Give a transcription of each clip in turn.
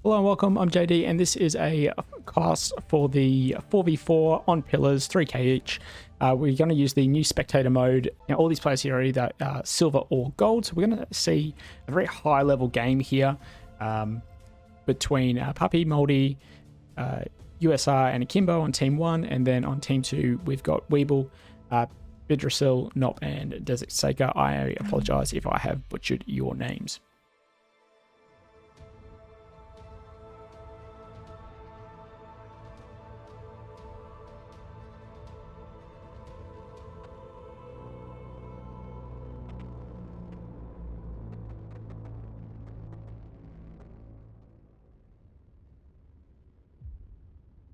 Hello and welcome, I'm JD, and this is a class for the 4v4 on pillars, 3k each. We're going to use the new spectator mode. Now, all these players here are either silver or gold, so we're going to see a very high level game here between Puppy, Moldy, USR, and Akimbo on team 1, and then on team 2 we've got Weeble, Bidrasil, Nop, and Desert Saker. I apologize if I have butchered your names.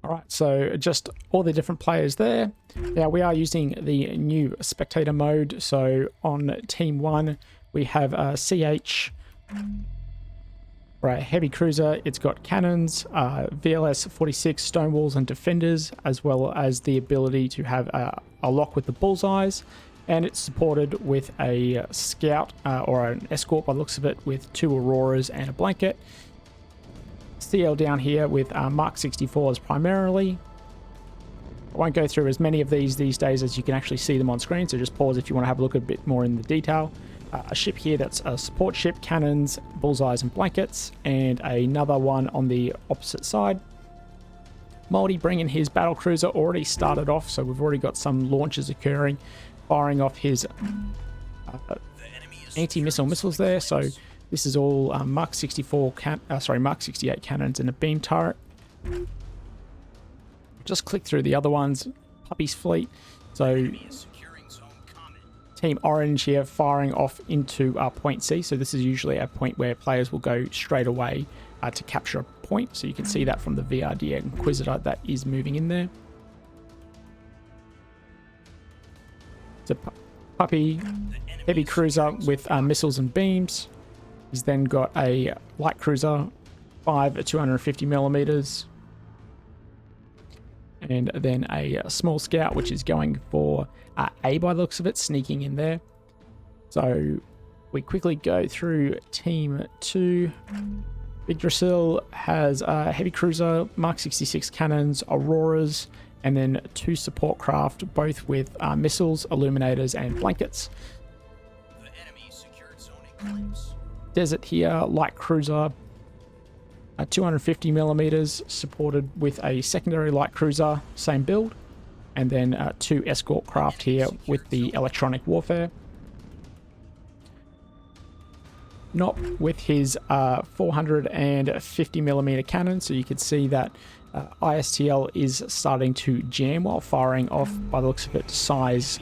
All right, so just all the different players there. Now we are using the new spectator mode. So on team 1, we have CH, right, heavy cruiser. It's got cannons, VLS 46 stone walls and defenders, as well as the ability to have a lock with the bullseyes. And it's supported with a scout or an escort by the looks of it, with 2 auroras and a blanket. CL down here with Mark 64s primarily. I won't go through as many of these days as you can actually see them on screen, so just pause if you want to have a look a bit more in the detail. A ship here that's a support ship, cannons, bullseyes and blankets, and another one on the opposite side. Moldy bringing his battle cruiser, already started off, so we've already got some launches occurring, firing off his anti-missile missiles there. So this is all Mark 68 cannons and a beam turret. Just click through the other ones. Puppy's fleet. So Team Orange here firing off into point C. So this is usually a point where players will go straight away to capture a point. So you can see that from the VRD Inquisitor that is moving in there. So Puppy, heavy cruiser with missiles and beams. He's then got a light cruiser, 5 at 250 millimeters, and then a small scout, which is going for A by the looks of it, sneaking in there. So we quickly go through team 2. Bidrasil has a heavy cruiser, Mark 66 cannons, auroras, and then 2 support craft, both with missiles, illuminators, and blankets. The enemy secured zoning claims. Desert here, light cruiser, 250 millimeters, supported with a secondary light cruiser, same build, and then 2 escort craft here with the electronic warfare. Nop with his 450 millimeter cannon, so you can see that ISTL is starting to jam while firing off, by the looks of it, size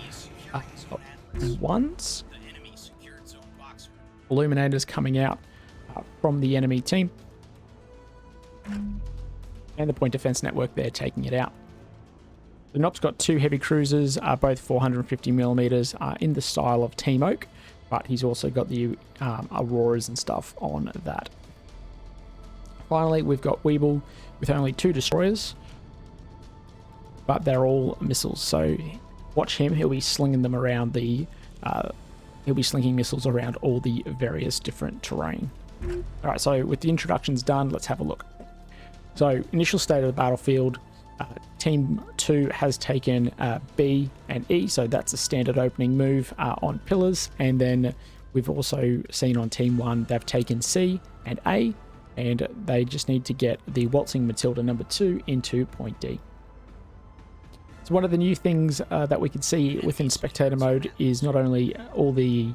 1s. Illuminators coming out from the enemy team, and the point defense network there taking it out. The Nop's got 2 heavy cruisers, both 450 millimeters, in the style of Team Oak, but he's also got the auroras and stuff on that. Finally, we've got Weeble with only 2 destroyers, but they're all missiles. So watch him; he'll be slinging them around the. He'll be slinging missiles around all the various different terrain. All right, so with the introductions done, let's have a look. So initial state of the battlefield, Team 2 has taken B and E, so that's a standard opening move on pillars. And then we've also seen on Team 1, they've taken C and A, and they just need to get the Waltzing Matilda number 2 into point D. So one of the new things that we can see within spectator mode is not only all the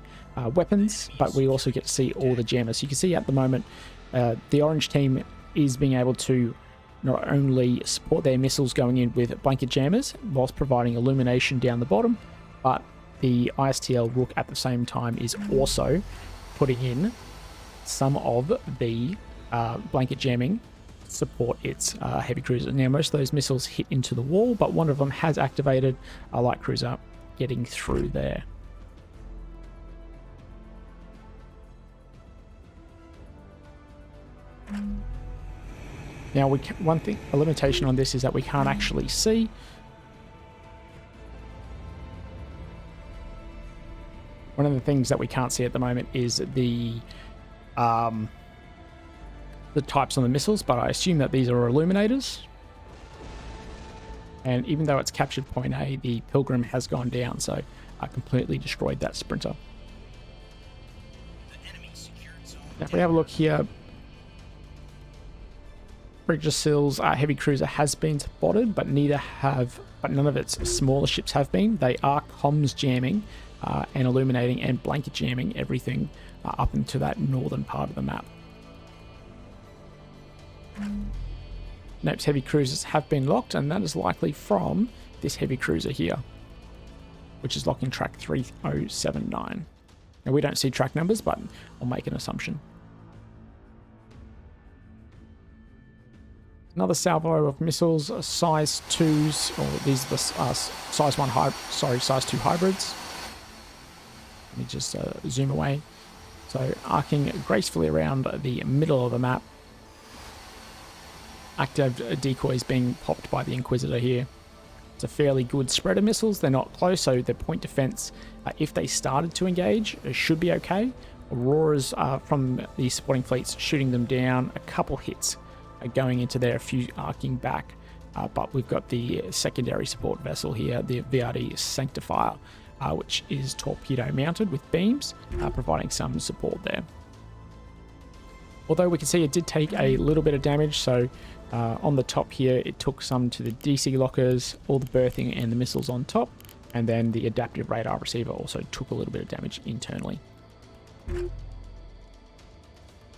weapons, but we also get to see all the jammers. So you can see at the moment the orange team is being able to not only support their missiles going in with blanket jammers whilst providing illumination down the bottom, but the ISTL Rook at the same time is also putting in some of the blanket jamming support its heavy cruiser. Now most of those missiles hit into the wall, but one of them has activated a light cruiser getting through there. Now a limitation on this is that we can't actually see. One of the things that we can't see at the moment is the the types on the missiles, but I assume that these are illuminators. And even though it's captured point A, the Pilgrim has gone down, so I completely destroyed that Sprinter. The enemy secured zone. Now if we have a look here, Bridgesil's heavy cruiser has been spotted, but none of its smaller ships have been. They are comms jamming and illuminating and blanket jamming everything up into that northern part of the map. Nope's heavy cruisers have been locked, and that is likely from this heavy cruiser here, which is locking track 3079. Now we don't see track numbers, but I'll make an assumption. Another salvo of missiles, size 2s, or these are the size 2 hybrids. Let me just zoom away. So arcing gracefully around the middle of the map. Active decoys being popped by the Inquisitor here. It's a fairly good spread of missiles. They're not close, so their point defense, if they started to engage, should be okay. Auroras from the supporting fleets shooting them down. A couple hits going into there, a few arcing back. But we've got the secondary support vessel here, the VRD Sanctifier, which is torpedo mounted with beams, providing some support there. Although we can see it did take a little bit of damage, so on the top here it took some to the DC lockers, all the berthing and the missiles on top, and then the adaptive radar receiver also took a little bit of damage internally.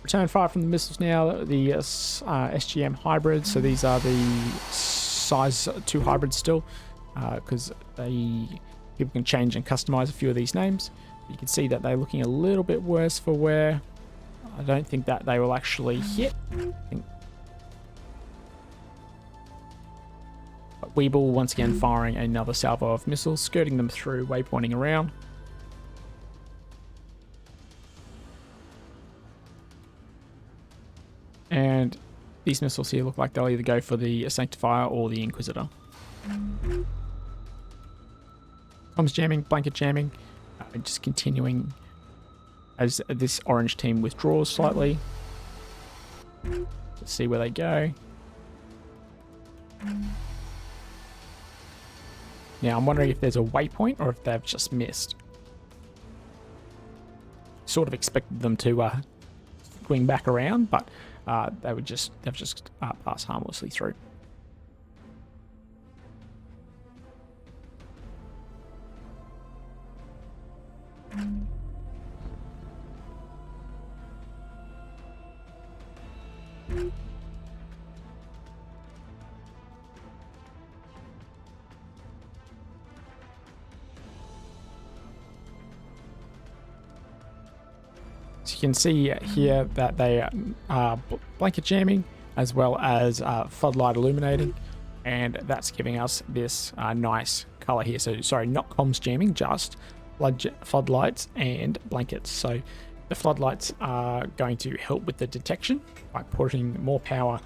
Return fire from the missiles now, the SGM hybrids, so these are the size 2 hybrids still, because people can change and customize a few of these names. You can see that they're looking a little bit worse for wear. I don't think that they will actually hit. But Weeble once again firing another salvo of missiles, skirting them through, waypointing around. And these missiles here look like they'll either go for the Sanctifier or the Inquisitor. Comms jamming, blanket jamming, just continuing as this orange team withdraws slightly. Let's see where they go. Now I'm wondering if there's a waypoint or if they've just missed. Sort of expected them to swing back around, but they've just passed harmlessly through. So you can see here that they are blanket jamming as well as floodlight illuminating, and that's giving us this nice color here. So sorry, not comms jamming, just floodlights and blankets. So the floodlights are going to help with the detection by putting more power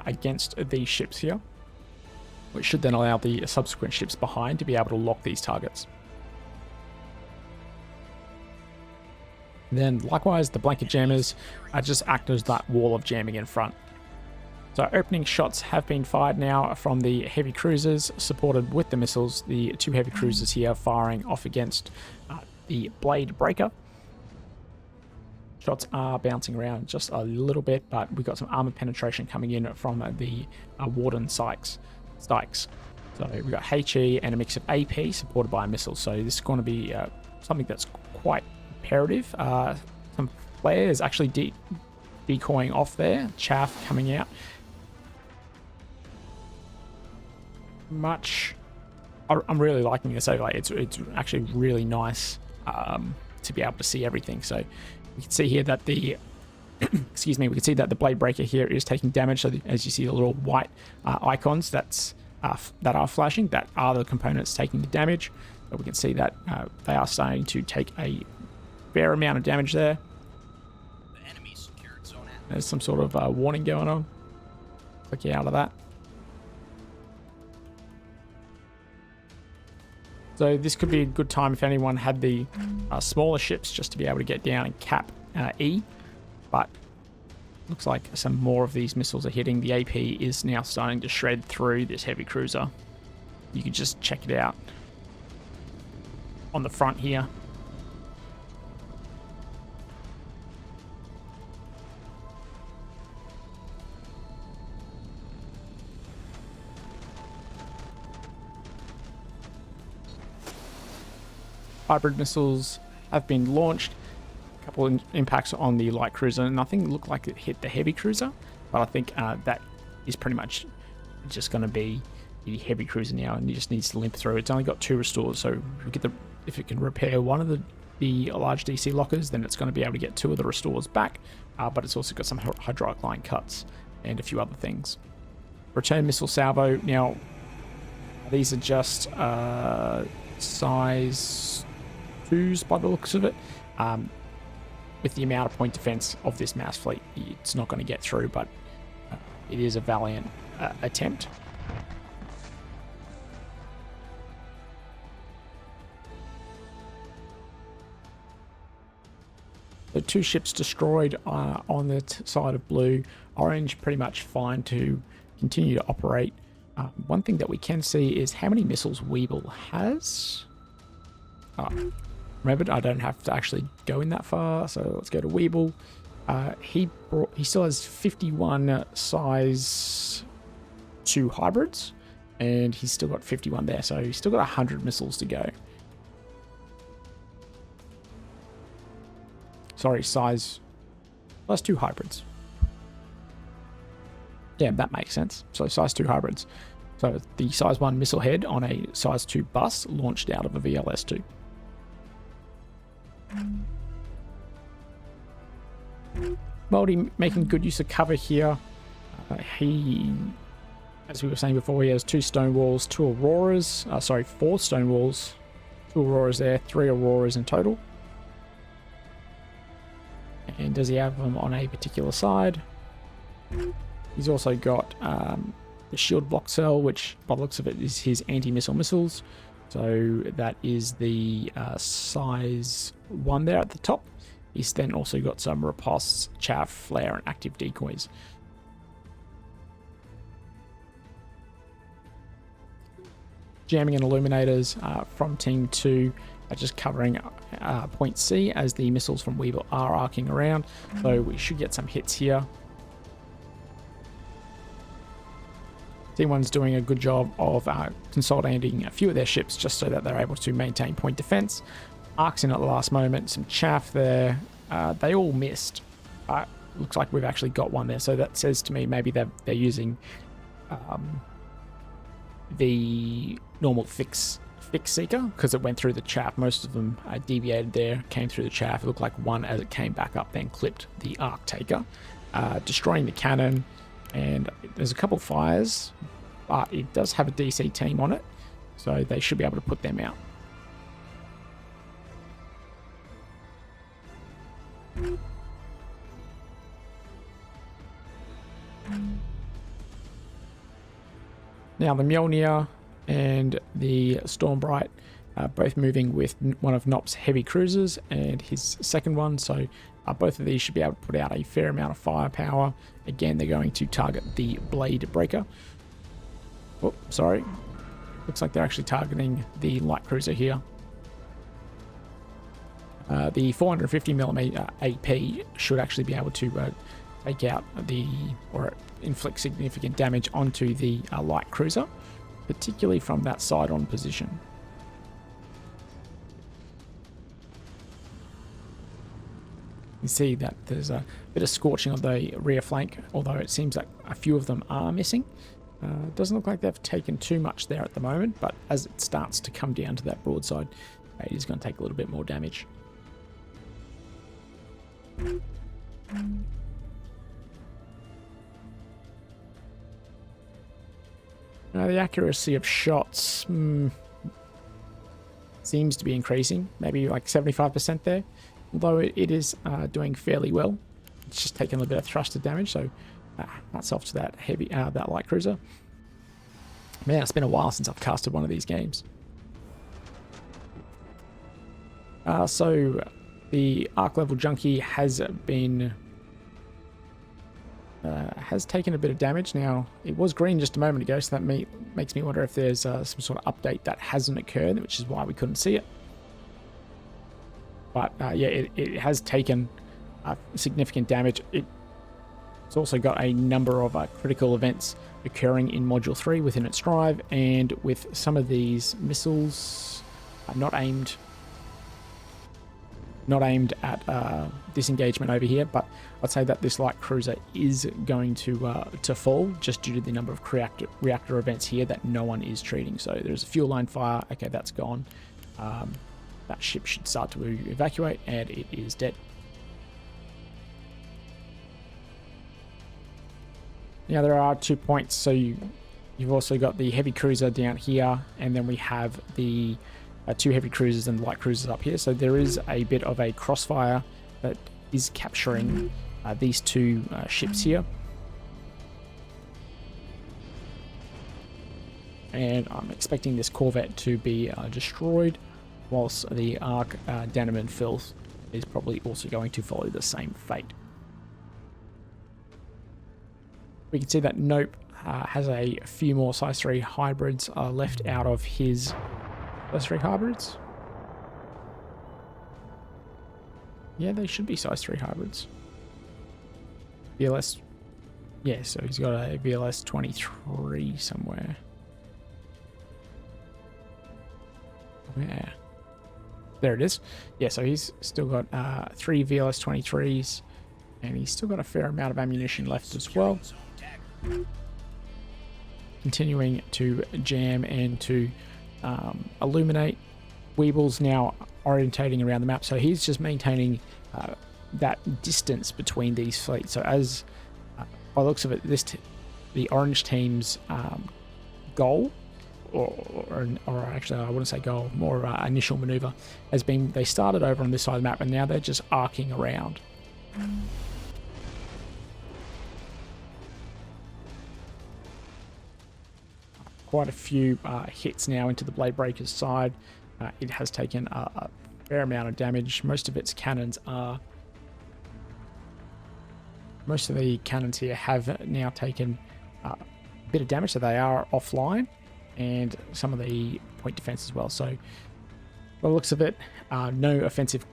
against these ships here, which should then allow the subsequent ships behind to be able to lock these targets. Then likewise, the blanket jammers just act as that wall of jamming in front. So opening shots have been fired now from the heavy cruisers supported with the missiles. The 2 heavy cruisers here firing off against the Blade Breaker. Shots are bouncing around just a little bit, but we've got some armor penetration coming in from the Warden Sykes. So we've got HE and a mix of AP supported by missiles. So this is going to be something that's quite imperative. Some flares actually decoying off there, chaff coming out. I'm really liking this overlay. It's actually really nice to be able to see everything. So we can see here that the excuse me, we can see that the Blade Breaker here is taking damage. So as you see the little white icons that are flashing, that are the components taking the damage. But we can see that they are starting to take a fair amount of damage there. The enemy secured zone A. There's some sort of warning going on. Click you out of that. So this could be a good time if anyone had the smaller ships just to be able to get down and cap E. But Looks like some more of these missiles are hitting. The AP is now starting to shred through this heavy cruiser. You can just check it out on the front here. Hybrid missiles have been launched. A couple of impacts on the light cruiser. Nothing looked like it hit the heavy cruiser, but I think that is pretty much just going to be the heavy cruiser now, and it just needs to limp through. It's only got 2 restores, so if it can repair one of the large DC lockers, then it's going to be able to get 2 of the restores back. But it's also got some hydraulic line cuts and a few other things. Return missile salvo. Now, these are just size 2s by the looks of it. With the amount of point defense of this mass fleet, it's not going to get through, but it is a valiant attempt. The 2 ships destroyed on the side of blue. Orange pretty much fine to continue to operate. One thing that we can see is how many missiles Weeble has. Remember, I don't have to actually go in that far, so let's go to Weeble. He still has 51 size 2 hybrids, and he's still got 51 there, so he's still got 100 missiles to go. Sorry, size 2 hybrids. Yeah, that makes sense. So size 2 hybrids. So the size 1 missile head on a size 2 bus launched out of a VLS-2. Moldy making good use of cover here. He, as we were saying before, he has 2 stone walls, 2 auroras. 4 stone walls, 2 auroras there, 3 auroras in total. And does he have them on a particular side? He's also got the shield block cell, which by the looks of it is his anti-missile missiles. So that is the size 1 there at the top. He's then also got some riposte, chaff, flare, and active decoys. Jamming and illuminators from Team 2 are just covering point C as the missiles from Weeble are arcing around. So we should get some hits here. Team 1's doing a good job of consolidating a few of their ships just so that they're able to maintain point defense. Arcs in at the last moment, some chaff there. They all missed. Looks like we've actually got one there, so that says to me maybe they're using the normal fix seeker because it went through the chaff. Most of them deviated there, came through the chaff. It looked like one as it came back up then clipped the arc taker, destroying the cannon. And there's a couple fires, but it does have a DC team on it, so they should be able to put them out. Now the Mjolnir and the Stormbright are both moving with one of Nop's heavy cruisers and his second one, so both of these should be able to put out a fair amount of firepower. Again, they're going to target the Blade Breaker. Oh, sorry. Looks like they're actually targeting the light cruiser here. The 450mm AP should actually be able to take out or inflict significant damage onto the light cruiser, particularly from that side-on position. You see that there's a bit of scorching of the rear flank, although it seems like a few of them are missing. It doesn't look like they've taken too much there at the moment, but as it starts to come down to that broadside, it is going to take a little bit more damage. Now the accuracy of shots seems to be increasing, maybe like 75% there. Although it is doing fairly well. It's just taking a little bit of thruster damage, so hats off to that that light cruiser. Man, it's been a while since I've casted one of these games. So the arc level junkie has been has taken a bit of damage. Now, it was green just a moment ago, so that makes me wonder if there's some sort of update that hasn't occurred, which is why we couldn't see it. But yeah, it has taken significant damage. It's also got a number of critical events occurring in Module 3 within its drive, and with some of these missiles not aimed at disengagement over here, but I'd say that this light cruiser is going to fall just due to the number of reactor events here that no one is treating. So there's a fuel line fire. Okay, that's gone. That ship should start to evacuate, and it is dead. Now there are 2 points. So you've also got the heavy cruiser down here, and then we have the 2 heavy cruisers and light cruisers up here. So there is a bit of a crossfire that is capturing these 2 ships here. And I'm expecting this corvette to be destroyed, whilst the Ark Danemen Filth is probably also going to follow the same fate. We can see that Nope has a few more size 3 hybrids left out of his size 3 hybrids. Yeah, they should be size 3 hybrids. VLS, yeah, so he's got a VLS 23 somewhere. Yeah, there it is. Yeah, so he's still got 3 VLS 23s, and he's still got a fair amount of ammunition left as well. Continuing to jam and to illuminate. Weeble's now orientating around the map, so he's just maintaining that distance between these fleets. So as by the looks of it, the orange team's goal, or actually I wouldn't say goal, more initial maneuver, has been they started over on this side of the map, and now they're just arcing around. Quite a few hits now into the Blade Breaker's side. It has taken a fair amount of damage. Most of the cannons here have now taken a bit of damage, so they are offline, and some of the point defense as well. So by the looks of it, no offensive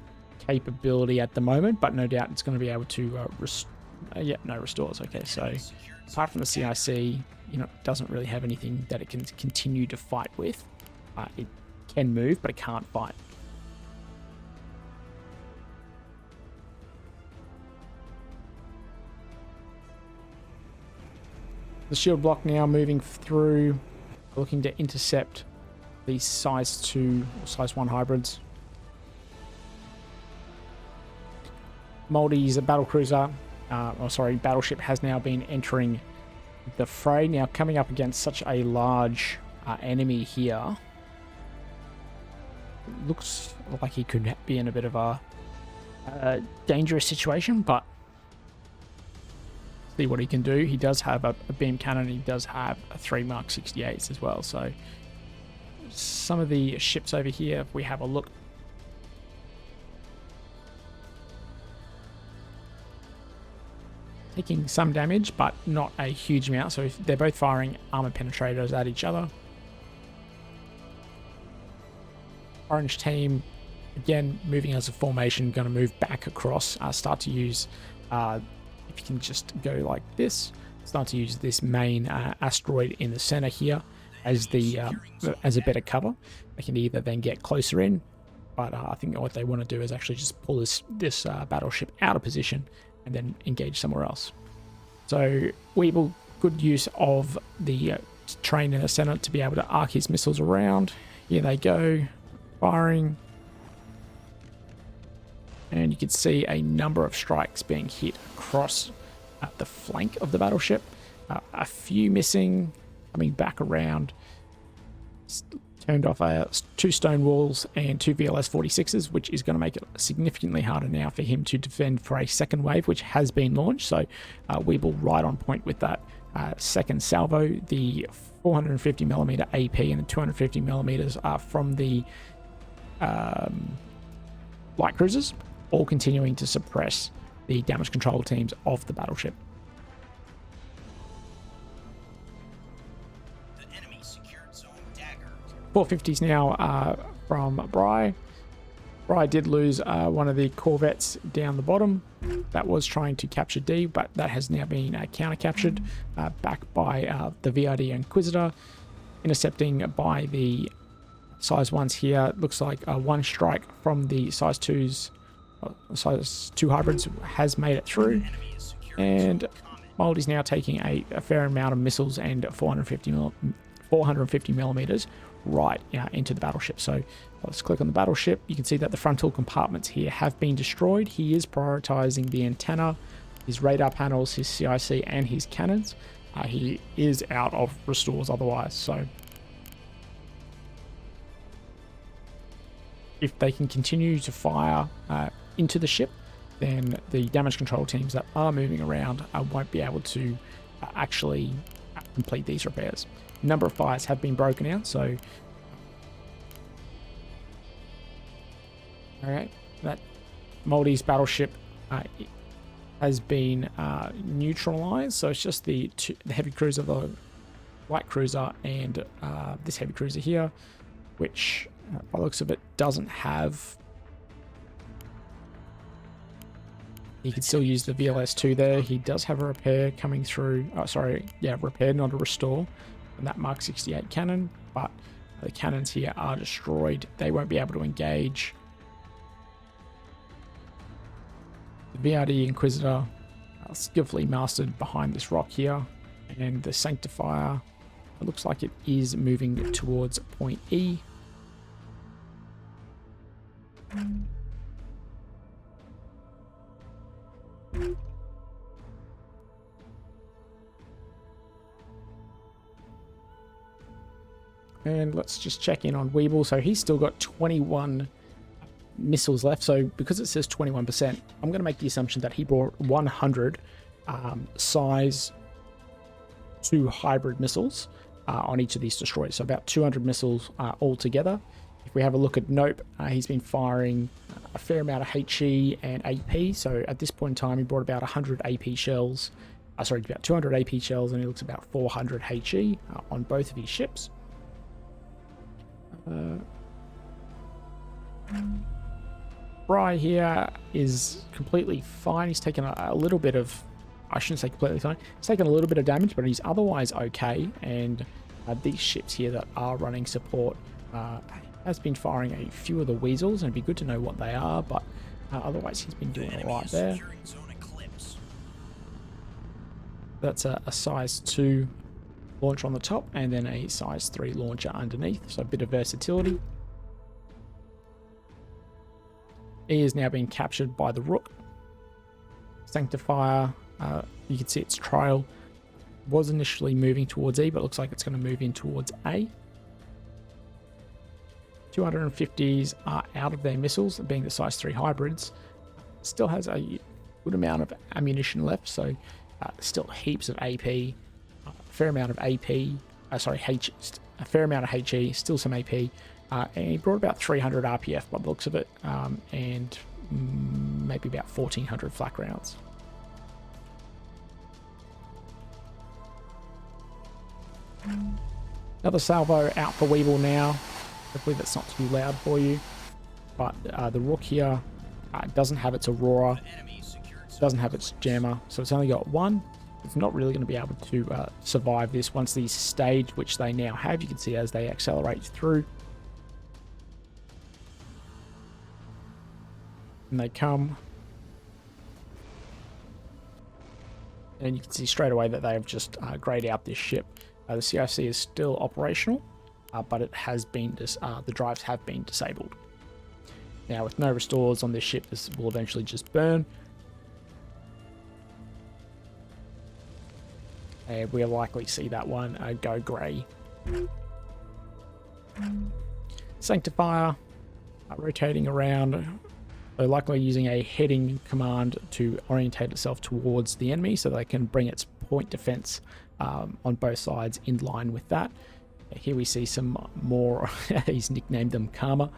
capability at the moment, but no doubt it's going to be able to restores. Okay, so apart from the CIC, it doesn't really have anything that it can continue to fight with. It can move, but it can't fight. The shield block now moving through, looking to intercept these size 2 or size 1 hybrids. Moldy's battlecruiser, battleship has now been entering the fray. Now coming up against such a large enemy here, looks like he could be in a bit of a dangerous situation, but see what he can do. He does have a beam cannon. He does have a 3 Mark 68s as well. So some of the ships over here, if we have a look, taking some damage, but not a huge amount. So if they're both firing armor penetrators at each other. Orange team, again, moving as a formation, going to move back across, start to use, if you can just go like this, start to use this main asteroid in the center here as a better cover. They can either then get closer in, but I think what they want to do is actually just pull this battleship out of position and then engage somewhere else. So Weeble, good use of the train in the center to be able to arc his missiles around. Here they go, firing. And you can see a number of strikes being hit across the flank of the battleship. A few missing, coming back around. Turned off 2 stone walls and 2 VLS 46s, which is going to make it significantly harder now for him to defend for a second wave, which has been launched. So Weeble right on point with that second salvo. The 450mm AP and the 250mm are from the light cruisers, all continuing to suppress the damage control teams of the battleship. 450s now from Bry. Bry did lose one of the corvettes down the bottom. That was trying to capture D, but that has now been counter-captured back by the VRD Inquisitor. Intercepting by the size 1s here. Looks like one strike from the size 2s, size 2 hybrids has made it through. And Moldy's now taking a fair amount of missiles and 450 millimeters right into the battleship. So let's click on the battleship. You can see that the frontal compartments here have been destroyed. He is prioritizing the antenna, his radar panels, his CIC, and his cannons. He is out of restores otherwise. So if they can continue to fire into the ship, then the damage control teams that are moving around won't be able to actually complete these repairs. A number of fires have been broken out, so alright, that Moldy's battleship has been neutralized, so it's just the heavy cruiser, the light cruiser, and this heavy cruiser here, which by the looks of it doesn't have. He can still use the VLS-2 there. He does have a repair coming through. Oh, sorry, yeah, repair, not a restore. And that Mark 68 cannon, but the cannons here are destroyed. They won't be able to engage. The VRD Inquisitor skillfully mastered behind this rock here. And the Sanctifier, it looks like it is moving towards point E. And let's just check in on Weeble. So he's still got 21 missiles left. So because it says 21%, I'm going to make the assumption that he brought 100 size 2 hybrid missiles on each of these destroyers. So about 200 missiles altogether. If we have a look at Nope, he's been firing a fair amount of HE and AP. So at this point in time, he brought about 100 AP shells. Sorry, about 200 AP shells, and he looks about 400 HE on both of his ships. Bry here is completely fine. He's taken a little bit of, I shouldn't say completely fine, he's taken a little bit of damage, but he's otherwise okay. And these ships here that are running support has been firing a few of the weasels, and it'd be good to know what they are, but otherwise he's been doing all right there. That's a size 2 launcher on the top, and then a size 3 launcher underneath, so a bit of versatility. E is now being captured by the Rook. Sanctifier, you can see its trail was initially moving towards E, but looks like it's going to move in towards A. 250s are out of their missiles, being the size 3 hybrids. Still has a good amount of ammunition left, so still heaps of AP, a fair amount of AP, a fair amount of HE, still some AP, and he brought about 300 RPF by the looks of it, and maybe about 1400 flak rounds. Another salvo out for Weeble now. Hopefully that's not too loud for you, but the Rook here doesn't have its Aurora, doesn't have its jammer, so it's only got one. It's not really going to be able to survive this once these stage, which they now have. You can see as they accelerate through, and they come, and you can see straight away that they have just grayed out this ship. The CIC is still operational, but it has been the drives have been disabled. Now with no restores on this ship, this will eventually just burn. And we'll likely see that one go grey. Sanctifier rotating around. They're likely using a heading command to orientate itself towards the enemy so they can bring its point defense on both sides in line with that. Here we see some more, he's nicknamed them Karma.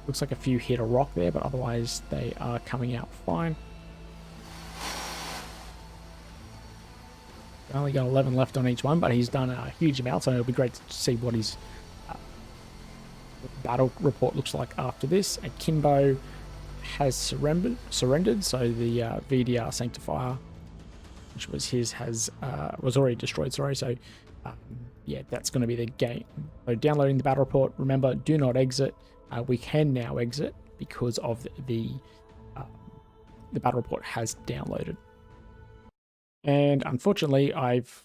Looks like a few hit a rock there, but otherwise they are coming out fine. Only got 11 left on each one, but he's done a huge amount, so it'll be great to see what his battle report looks like after this. Akimbo has surrendered, so the VDR Sanctifier, which was his, was already destroyed, sorry, so yeah, that's going to be the game. So downloading the battle report, remember, do not exit. We can now exit because of the battle report has downloaded. And unfortunately, I've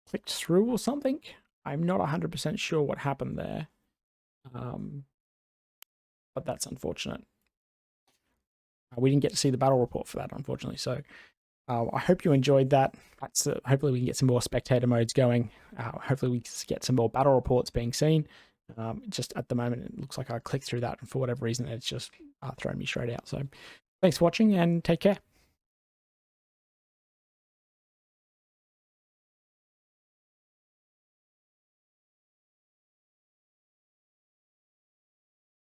clicked through or something. I'm not 100% sure what happened there. But that's unfortunate. We didn't get to see the battle report for that, unfortunately. So I hope you enjoyed that. Hopefully we can get some more spectator modes going. Hopefully we can get some more battle reports being seen. Just at the moment, it looks like I clicked through that, and for whatever reason, it's just thrown me straight out. So thanks for watching, and take care.